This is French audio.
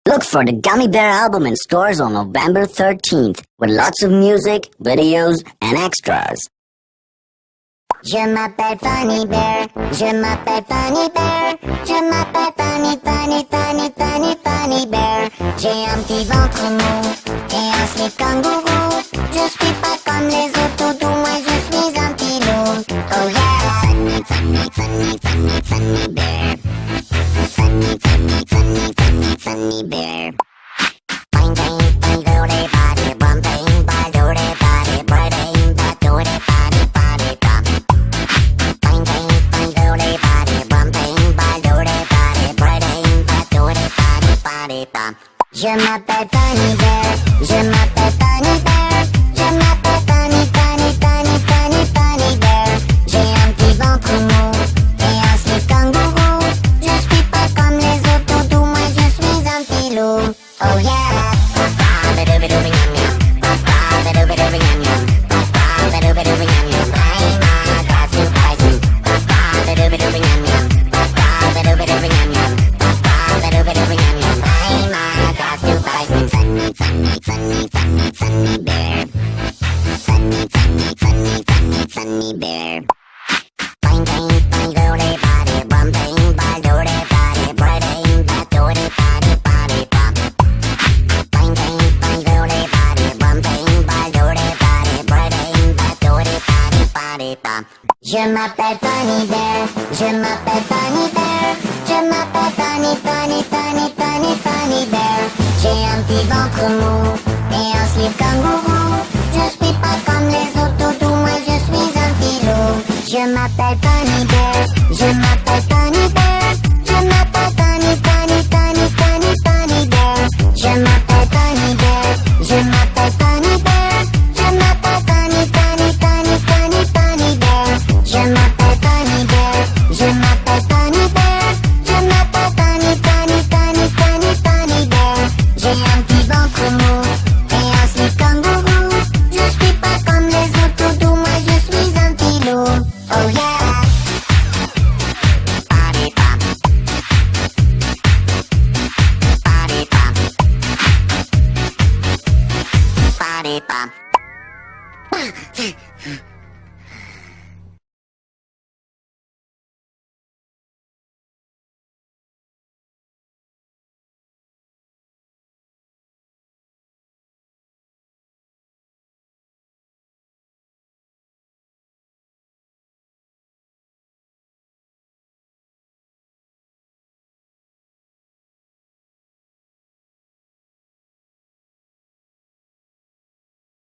Look for the Gummy Bear album in stores on November 13th with lots of music, videos, and extras. Je m'appelle Funny Bear, je m'appelle Funny Bear, je m'appelle Funny Bear. J'ai un petit ventre mou et un slip kangourou. Je suis pas comme les autres toutous, moi je suis un petit loup. Oh yeah! Funny Bear. Funny Bear. Bang bang bang doody body, bum bang bang doody body, bang bang doody body body bum. Bang bang bang doody body, bum bang bang doody body, bang bang doody body body bum. Je m'appelle Funny Bear, je m'appelle Funny Bear, je m'appelle Funny Bear. J'ai un petit ventre mou et un slip kangourou. Je suis pas comme les autres toutous, moi je suis un petit loup. Oh yeah! Funny Bear. Bang bang bang doody body, bum bang bang doody body, bang bang doody body body bum. Bang bang bang doody body, bum bang bang doody body, bang bang doody body body bum. Je m'appelle Funny Bear, je m'appelle Funny Bear, je m'appelle Funny Bear. J'ai un petit ventre mou et un slip kangourou. Je suis pas comme les autres toutous, moi je suis un petit loup. Je m'appelle